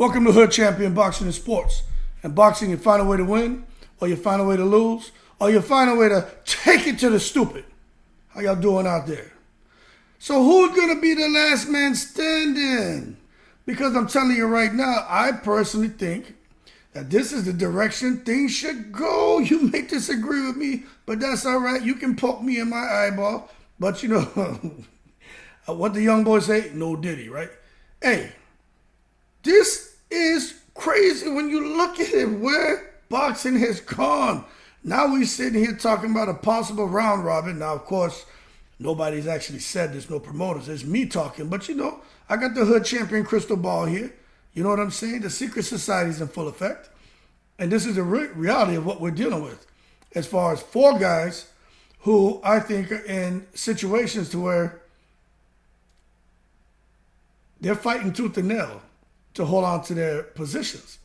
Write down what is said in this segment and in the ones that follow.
Welcome to Hood Champion Boxing and Sports. In boxing, you find a way to win, or you find a way to lose, or you find a way to take it to the stupid. How y'all doing out there? So who's going to be the last man standing? Because I'm telling you right now, I personally think that this is the direction things should go. You may disagree with me, but that's all right. You can poke me in my eyeball. But you know, what the young boys say, no diddy, right? Hey, this is crazy when you look at it, where boxing has gone. Now we're sitting here talking about a possible round robin. Now, of course, nobody's actually said this, no promoters. It's me talking. But, you know, I got the Hood Champion crystal ball here. You know what I'm saying? The secret society's in full effect. And this is the reality of what we're dealing with. As far as four guys who I think are in situations to where they're fighting tooth and nail to hold on to their positions.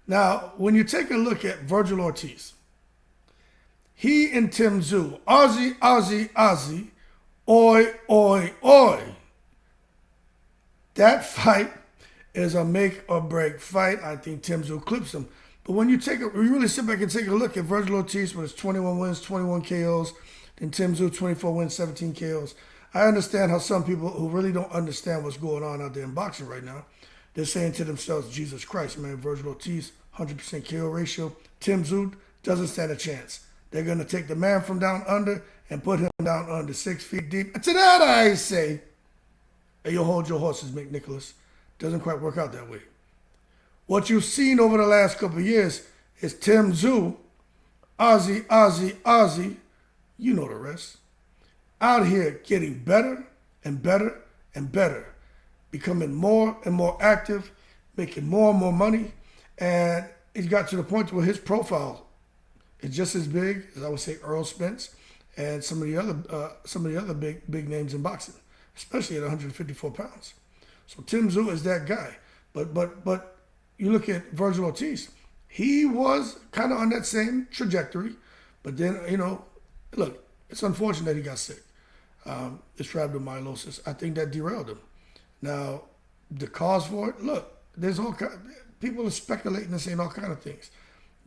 Now, when you take a look at Virgil Ortiz, he and Tszyu, Aussie, oi, oi, oi. That fight is a make or break fight. I think Tszyu clips him. But when you really sit back and take a look at Virgil Ortiz with his 21 wins, 21 KOs, and Tszyu 24 wins, 17 KOs, I understand how some people who really don't understand what's going on out there in boxing right now, they're saying to themselves, Jesus Christ, man, Virgil Ortiz, 100% KO ratio. Tszyu doesn't stand a chance. They're going to take the man from down under and put him down under 6 feet deep. And to that I say, hey, you hold your horses, McNicholas. Doesn't quite work out that way. What you've seen over the last couple of years is Tszyu, Aussie, you know the rest, out here getting better and better and better, becoming more and more active, making more and more money, and it got to the point where his profile is just as big as, I would say, Errol Spence and some of the other big names in boxing, especially at 154 pounds. So Tszyu is that guy. But you look at Virgil Ortiz, he was kind of on that same trajectory, but then, you know, look, it's unfortunate that he got sick. It's rhabdomyolysis. I think that derailed him. Now, the cause for it, look, there's all kind. People are speculating and saying all kind of things.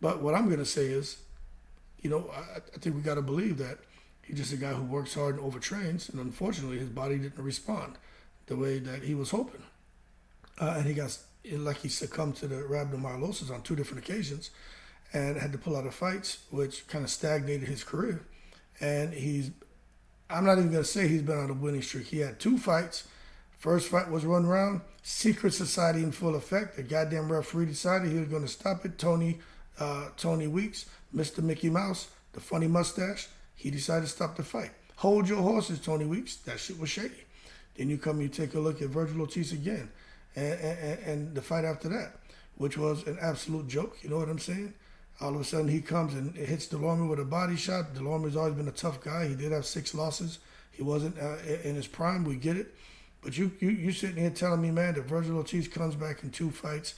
But what I'm going to say is, you know, I think we got to believe that he's just a guy who works hard and overtrains, and unfortunately his body didn't respond the way that he was hoping. And he succumbed to the rhabdomyolysis on 2 different occasions and had to pull out of fights, which kind of stagnated his career. And I'm not even going to say he's been on a winning streak. He had 2 fights. First fight was 1 round. Secret society in full effect. The goddamn referee decided he was going to stop it. Tony Weeks, Mr. Mickey Mouse, the funny mustache, he decided to stop the fight. Hold your horses, Tony Weeks. That shit was shady. Then you take a look at Virgil Ortiz again, and the fight after that, which was an absolute joke. You know what I'm saying? All of a sudden he comes and hits Delorme with a body shot. Delorme's always been a tough guy. He did have 6 losses. He wasn't in his prime. We get it. But you sitting here telling me, man, that Virgil Ortiz comes back in 2 fights,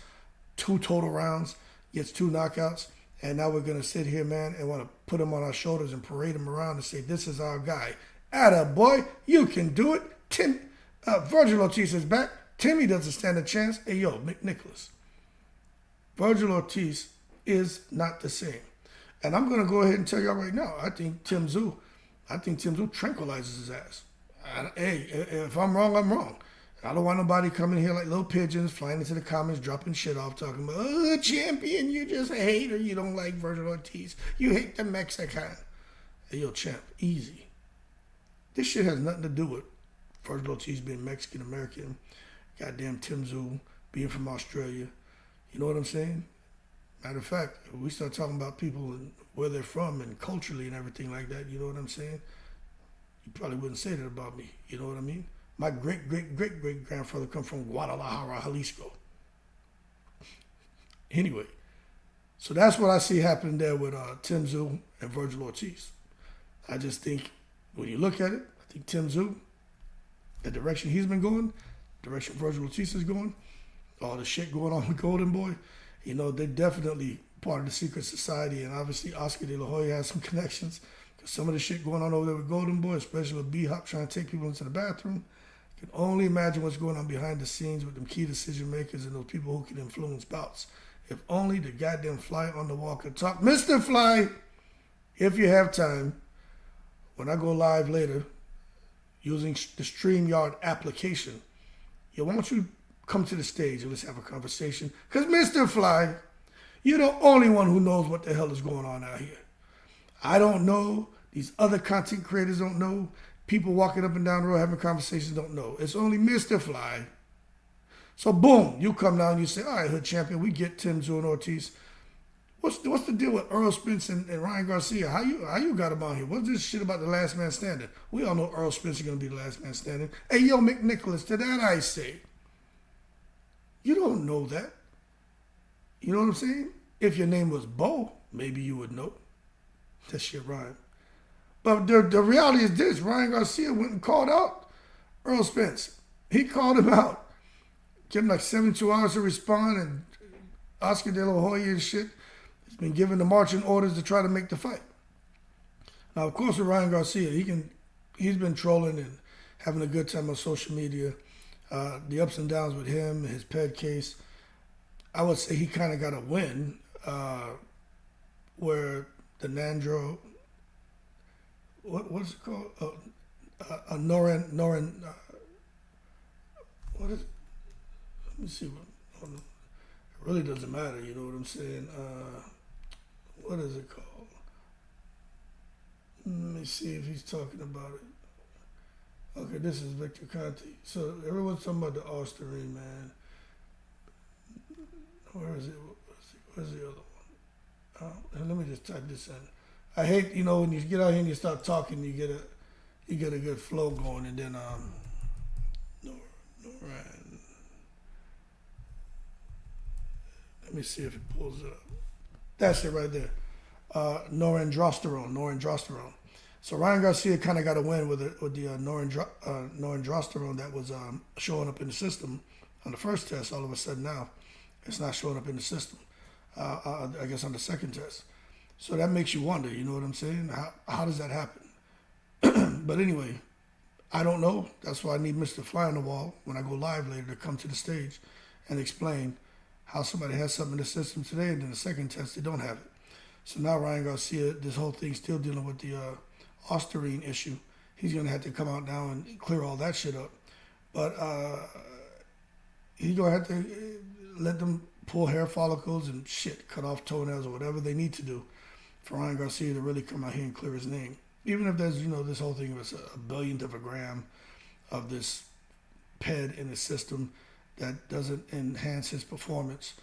2 total rounds, gets 2 knockouts, and now we're going to sit here, man, and want to put him on our shoulders and parade him around and say, this is our guy. Atta boy, you can do it. Virgil Ortiz is back. Timmy doesn't stand a chance. Hey, yo, McNicholas. Virgil Ortiz is not the same. And I'm going to go ahead and tell y'all right now, I think Tszyu tranquilizes his ass. Hey, if I'm wrong, I'm wrong. I don't want nobody coming here like little pigeons, flying into the comments, dropping shit off, talking about, oh, champion, you just a hater. You don't like Virgil Ortiz. You hate the Mexican. Hey, yo, champ, easy. This shit has nothing to do with Virgil Ortiz being Mexican-American, goddamn Tszyu being from Australia. You know what I'm saying? Matter of fact, if we start talking about people and where they're from and culturally and everything like that, you know what I'm saying? You probably wouldn't say that about me. You know what I mean? My great-great-great-great-grandfather come from Guadalajara, Jalisco. Anyway, so that's what I see happening there with Tszyu and Virgil Ortiz. I just think when you look at it, I think Tszyu, the direction he's been going, the direction Virgil Ortiz is going, all the shit going on with Golden Boy, you know, they're definitely part of the secret society, and obviously Oscar De La Hoya has some connections. Because some of the shit going on over there with Golden Boy, especially with B-Hop trying to take people into the bathroom, Can only imagine what's going on behind the scenes with them key decision makers and those people who can influence bouts. If only the goddamn fly on the wall could talk. Mr. Fly, if you have time, when I go live later using the StreamYard application, why don't you come to the stage and let's have a conversation? Because Mr. Fly, you're the only one who knows what the hell is going on out here. I don't know. These other content creators don't know. People walking up and down the road having conversations don't know. It's only Mr. Fly. So boom, you come down and you say, all right, Hood Champion, we get Tszyu and Ortiz. What's the deal with Errol Spence and Ryan Garcia? How you got them on here? What's this shit about the last man standing? We all know Errol Spence is going to be the last man standing. Hey, yo, McNicholas, to that I say, you don't know that. You know what I'm saying? If your name was Bo, maybe you would know. That shit rhyme. But the reality is this. Ryan Garcia went and called out Errol Spence. He called him out. Gave him like 72 hours to respond, and Oscar De La Hoya and shit has been given the marching orders to try to make the fight. Now, of course, with Ryan Garcia, he's been trolling and having a good time on social media. The ups and downs with him, his ped case, I would say he kind of got a win where the Nandro, what's it called? Norin, what is it? Let me see. It really doesn't matter, you know what I'm saying? What is it called? Let me see if he's talking about it. Okay, this is Victor Conti. So everyone's talking about the Austerine, man. Where is it? Where's the other one? Let me just type this in. I hate, when you get out here and you start talking, you get a good flow going, and then Noran. Let me see if it pulls it up. That's it right there. Norandrosterone. So Ryan Garcia kind of got a win with the Norandrosterone that was showing up in the system on the first test. All of a sudden now, it's not showing up in the system. I guess on the second test. So that makes you wonder. You know what I'm saying? How does that happen? But anyway, I don't know. That's why I need Mr. Fly on the wall when I go live later to come to the stage and explain how somebody has something in the system today and then the second test they don't have it. So now Ryan Garcia, this whole thing's still dealing with the Austerine issue. He's going to have to come out now and clear all that shit up. But he's going to have to let them pull hair follicles and shit, cut off toenails or whatever they need to do for Ryan Garcia to really come out here and clear his name. Even if there's, this whole thing was a billionth of a gram of this PED in his system that doesn't enhance his performance.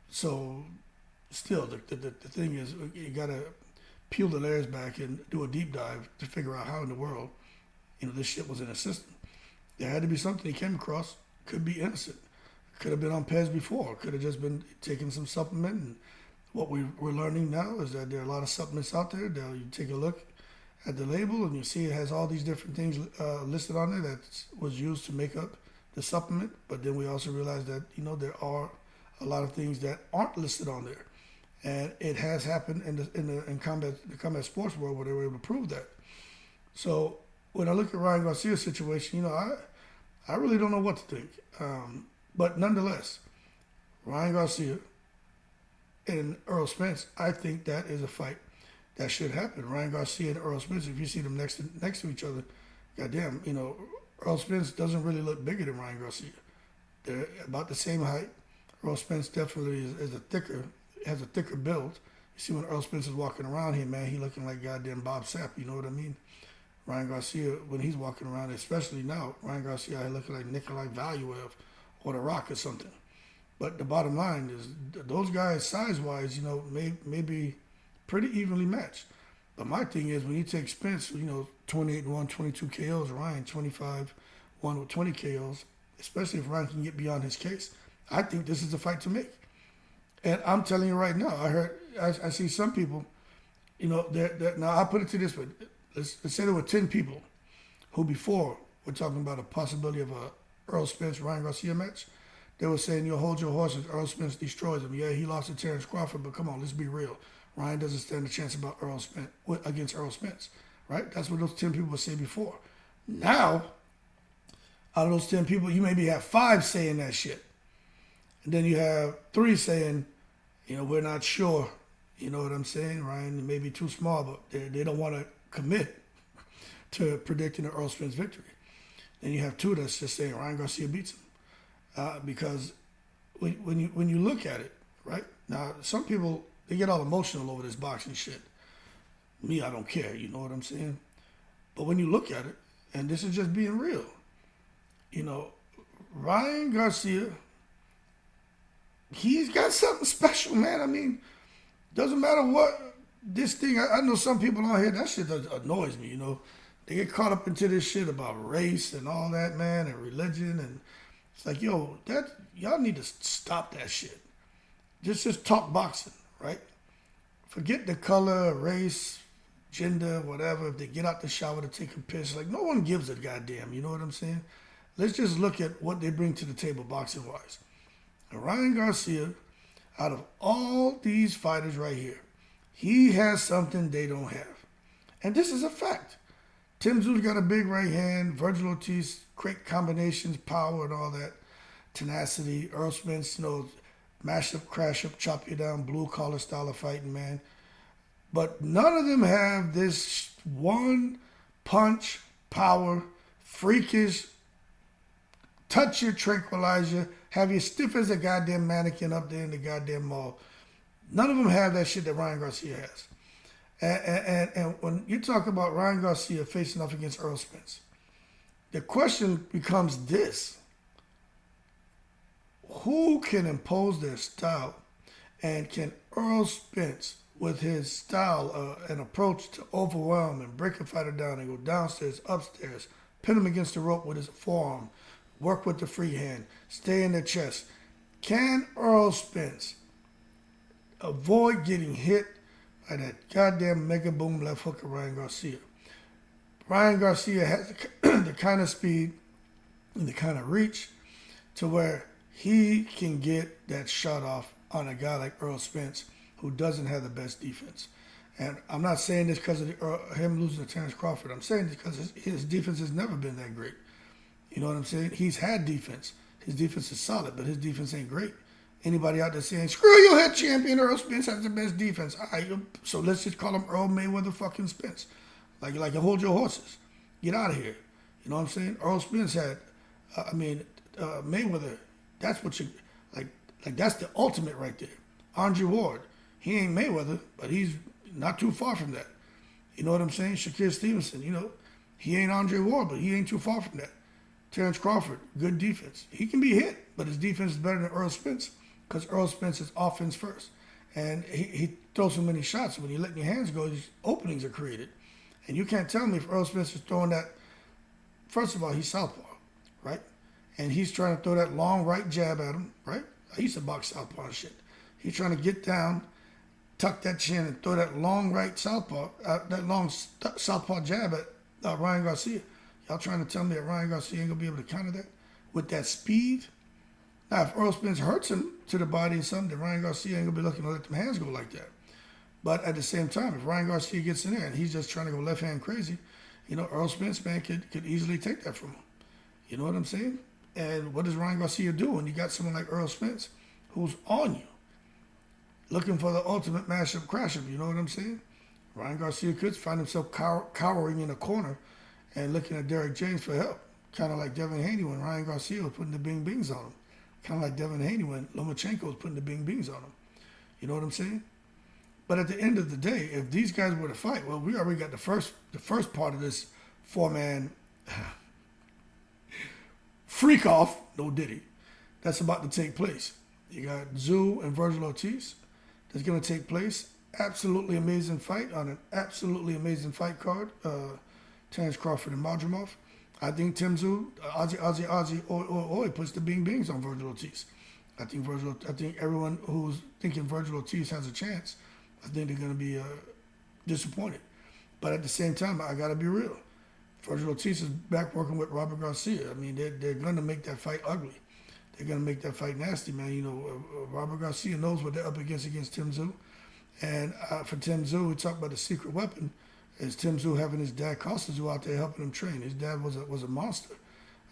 So still, the thing is, you got to peel the layers back and do a deep dive to figure out how in the world, this shit was in his system. There had to be something he came across. Could be innocent. Could have been on PEDs before. Could have just been taking some supplement. And what we're learning now is that there are a lot of supplements out there that you take a look at the label and you see it has all these different things listed on there that was used to make up the supplement. But then we also realize that, there are a lot of things that aren't listed on there. And it has happened in the combat sports world where they were able to prove that. So when I look at Ryan Garcia's situation, I really don't know what to think. But nonetheless, Ryan Garcia and Errol Spence, I think that is a fight that should happen. Ryan Garcia and Errol Spence, if you see them next to each other, goddamn, Errol Spence doesn't really look bigger than Ryan Garcia. They're about the same height. Errol Spence definitely has a thicker build. You see when Errol Spence is walking around here, man, he looking like goddamn Bob Sapp, you know what I mean? Ryan Garcia, when he's walking around, especially now, Ryan Garcia looking like Nikolai Valuev or The Rock or something. But the bottom line is those guys, size-wise, may be pretty evenly matched. But my thing is when you take Spence, 28-1, 22 KOs, Ryan 25-1 with 20 KOs, especially if Ryan can get beyond his case, I think this is a fight to make. And I'm telling you right now, I see some people, now I put it to this way. Let's say there were 10 people who before were talking about a possibility of a Errol Spence-Ryan Garcia match. They were saying, hold your horses, Errol Spence destroys him. Yeah, he lost to Terrence Crawford, but come on, let's be real. Ryan doesn't stand a chance against Errol Spence, right? That's what those 10 people would say before. Now, Out of those 10 people, you maybe have 5 saying that shit. And then you have 3 saying, we're not sure. You know what I'm saying? Ryan may be too small, but they don't want to commit to predicting the Errol Spence victory. Then you have 2 that's just saying Ryan Garcia beats him. Because when you look at it, right? Now, some people, they get all emotional over this boxing shit. Me, I don't care. You know what I'm saying? But when you look at it, and this is just being real, Ryan Garcia, he's got something special, man. I mean, doesn't matter what this thing, I know some people on here, that shit annoys me, They get caught up into this shit about race and all that, man, and religion. And it's like, y'all need to stop that shit. Just talk boxing, right? Forget the color, race, gender, whatever. If they get out the shower to take a piss, like, no one gives a goddamn, you know what I'm saying? Let's just look at what they bring to the table boxing-wise. And Ryan Garcia, out of all these fighters right here, he has something they don't have. And this is a fact. Tszyu got a big right hand. Virgil Ortiz, great combinations, power and all that. Tenacity. Errol Spence, mash up, crash up, chop you down, blue collar style of fighting, man. But none of them have this one punch, power, freakish, touch your tranquilizer, have you stiff as a goddamn mannequin up there in the goddamn mall. None of them have that shit that Ryan Garcia has. And when you talk about Ryan Garcia facing off against Errol Spence, the question becomes this. Who can impose their style? And can Errol Spence, with his style and approach to overwhelm and break a fighter down and go downstairs, upstairs, pin him against the rope with his forearm, work with the free hand, stay in the chest, can Errol Spence avoid getting hit by that goddamn mega boom left hook of Ryan Garcia? Ryan Garcia has the kind of speed and the kind of reach to where he can get that shot off on a guy like Errol Spence, who doesn't have the best defense. And I'm not saying this because of him losing to Terrence Crawford. I'm saying this because his defense has never been that great. You know what I'm saying? He's had defense. His defense is solid, but his defense ain't great. Anybody out there saying, screw you, head champion, Errol Spence has the best defense. All right, so let's just call him Earl Mayweather fucking Spence. Like you hold your horses. Get out of here. You know what I'm saying? Errol Spence had, Mayweather, that's what you, like that's the ultimate right there. Andre Ward, he ain't Mayweather, but he's not too far from that. You know what I'm saying? Shakur Stevenson, he ain't Andre Ward, but he ain't too far from that. Terrence Crawford, good defense. He can be hit, but his defense is better than Errol Spence because Errol Spence is offense first. And he throws so many shots. When you let your hands go, these openings are created. And you can't tell me if Errol Spence is throwing that. First of all, he's southpaw, right? And he's trying to throw that long right jab at him, right? I used to box southpaw and shit. He's trying to get down, tuck that chin, and throw that long right southpaw, southpaw jab at Ryan Garcia. Y'all trying to tell me that Ryan Garcia ain't going to be able to counter that with that speed? Now, if Errol Spence hurts him to the body or something, then Ryan Garcia ain't going to be looking to let them hands go like that. But at the same time, if Ryan Garcia gets in there and he's just trying to go left hand crazy, Errol Spence, man, could easily take that from him. You know what I'm saying? And what does Ryan Garcia do when you got someone like Errol Spence who's on you, looking for the ultimate mashup, crash-up? You know what I'm saying? Ryan Garcia could find himself cowering in a corner and looking at Derek James for help. Kind of like Devin Haney when Ryan Garcia was putting the bing-bings on him. Kind of like Devin Haney when Lomachenko was putting the bing-bings on him. You know what I'm saying? But at the end of the day, if these guys were to fight, well, we already got the first part of this four-man freak-off, no diddy, that's about to take place. You got Tszyu and Virgil Ortiz. That's going to take place. Absolutely amazing fight on an absolutely amazing fight card. Terrence Crawford and Madrimov. I think Tszyu, Ozzy, puts the bing-bings on Virgil Ortiz. I think everyone who's thinking Virgil Ortiz has a chance, I think they're going to be disappointed. But at the same time, I got to be real. Virgil Ortiz is back working with Robert Garcia. I mean, they're going to make that fight ugly. They're going to make that fight nasty, man. Robert Garcia knows what they're up against Tszyu. And for Tszyu, we talk about the secret weapon is Tszyu having his dad Costa out there helping him train. His dad was a monster.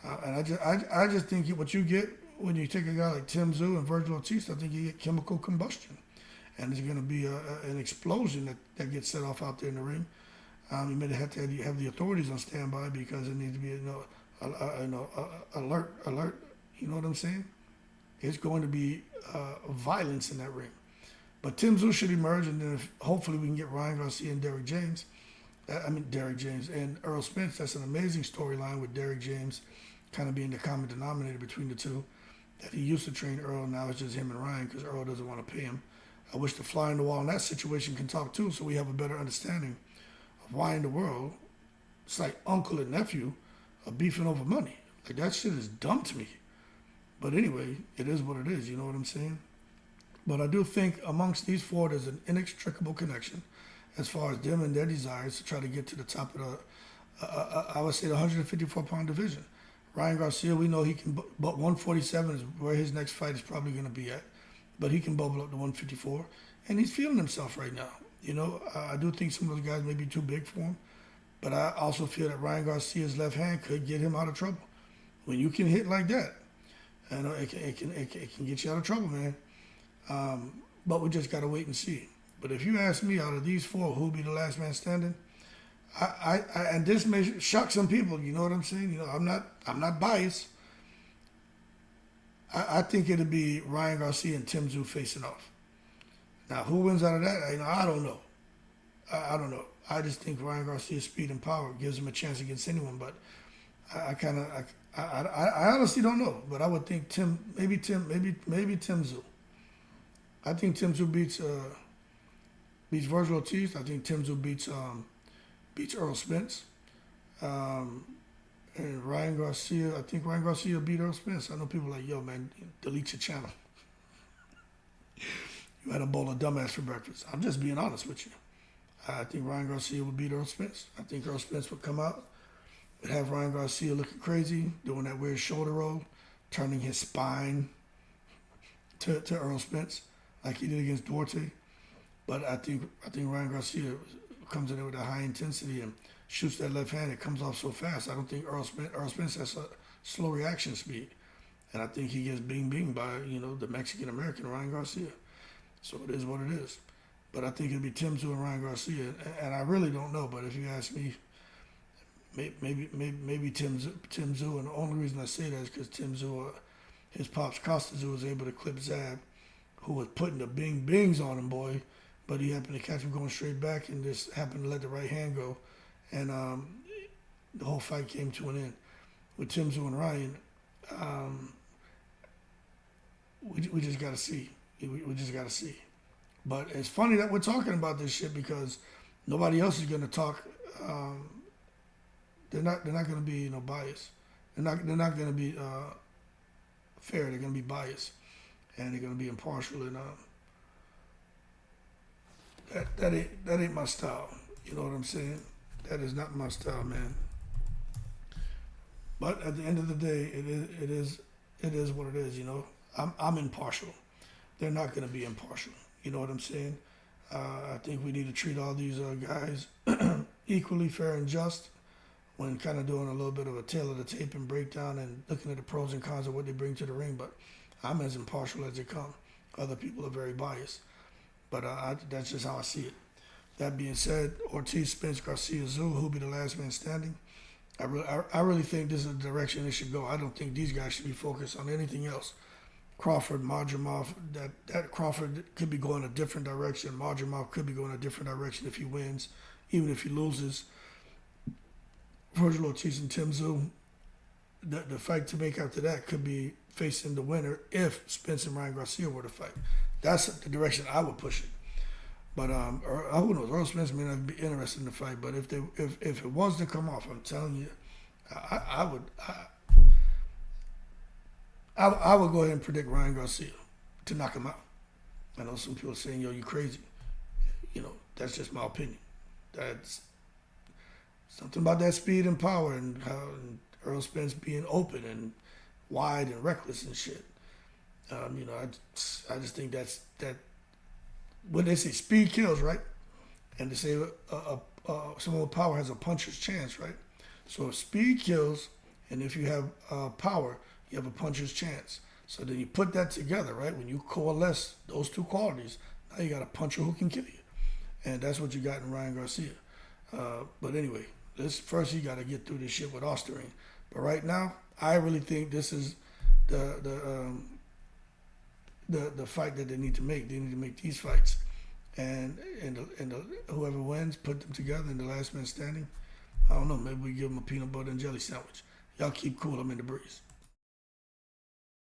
I just think what you get when you take a guy like Tszyu and Virgil Ortiz, I think you get chemical combustion, and there's going to be an explosion that gets set off out there in the ring. You may have to have the authorities on standby because it needs to be alert. You know what I'm saying? It's going to be violence in that ring. But Tszyu should emerge, and then hopefully we can get Ryan Garcia and Derrick James and Errol Spence. That's an amazing storyline with Derrick James kind of being the common denominator between the two. That he used to train Earl, now it's just him and Ryan because Earl doesn't want to pay him. I wish the fly on the wall in that situation can talk too, so we have a better understanding of why in the world it's like uncle and nephew are beefing over money. Like, that shit is dumb to me. But anyway, it is what it is, you know what I'm saying? But I do think amongst these four, there's an inextricable connection as far as them and their desires to try to get to the top of I would say the 154-pound division. Ryan Garcia, we know he can, but 147 is where his next fight is probably going to be at. But he can bubble up to 154, and he's feeling himself right now. You know, I do think some of those guys may be too big for him, but I also feel that Ryan Garcia's left hand could get him out of trouble. When you can hit like that, you know, it can get you out of trouble, man. But we just got to wait and see. But if you ask me, out of these four, who'll be the last man standing? And this may shock some people. You know what I'm saying? You know, I'm not biased. I think it'll be Ryan Garcia and Tszyu facing off. Now, who wins out of that? You know, I don't know. I don't know. I just think Ryan Garcia's speed and power gives him a chance against anyone. But I honestly don't know. But I would think maybe Tszyu. I think Tszyu beats Virgil Ortiz. I think Tszyu beats Errol Spence. And Ryan Garcia, I think Ryan Garcia beat Errol Spence. I know people are like, yo, man, delete your channel. You had a bowl of dumbass for breakfast. I'm just being honest with you. I think Ryan Garcia would beat Errol Spence. I think Errol Spence would come out, would have Ryan Garcia looking crazy, doing that weird shoulder roll, turning his spine to Errol Spence like he did against Duarte. But I think Ryan Garcia comes in there with a high intensity and shoots that left hand. It comes off so fast. I don't think Errol Spence has a slow reaction speed. And I think he gets bing by, you know, the Mexican-American Ryan Garcia. So it is what it is. But I think it'll be Tszyu and Ryan Garcia. And I really don't know. But if you ask me, maybe Tszyu. And the only reason I say that is because Tszyu, his pops Costa was able to clip Zab, who was putting the bings on him, boy. But he happened to catch him going straight back and just happened to let the right hand go. And the whole fight came to an end. With Tszyu and Ryan, we just got to see. We just got to see. But it's funny that we're talking about this shit because nobody else is going to talk. They're not going to be biased. They're not going to be fair. They're going to be biased, and they're going to be impartial. And that ain't my style. You know what I'm saying? That is not my style, man. But at the end of the day, it is what it is. You know, I'm impartial. They're not going to be impartial. You know what I'm saying? I think we need to treat all these guys equally fair and just when kind of doing a little bit of a tail of the tape and breakdown and looking at the pros and cons of what they bring to the ring. But I'm as impartial as they come. Other people are very biased. But that's just how I see it. That being said, Ortiz, Spence, Garcia, Tszyu, who'll be the last man standing? I really think this is the direction it should go. I don't think these guys should be focused on anything else. Crawford, Madrimov, that Crawford could be going a different direction. Madrimov could be going a different direction if he wins, even if he loses. Virgil Ortiz and Tszyu, the fight to make after that could be facing the winner if Spence and Ryan Garcia were to fight. That's the direction I would push it. But who knows? Errol Spence may not be interested in the fight, but if it was to come off, I'm telling you, I would go ahead and predict Ryan Garcia to knock him out. I know some people are saying, yo, you crazy. You know, that's just my opinion. That's something about that speed and power and how Errol Spence being open and wide and reckless and shit. You know, I just think that when they say speed kills, right? And they say someone with power has a puncher's chance, right? So if speed kills And if you have power, you have a puncher's chance. So then you put that together, right? When you coalesce those two qualities, now you got a puncher who can kill you. And that's what you got in Ryan Garcia. But anyway, first you got to get through this shit with Osterring. But right now, I really think this is the fight that they need to make. They need to make these fights. And whoever wins, put them together in the last man standing. I don't know, maybe we give them a peanut butter and jelly sandwich. Y'all keep cool, I'm in the breeze.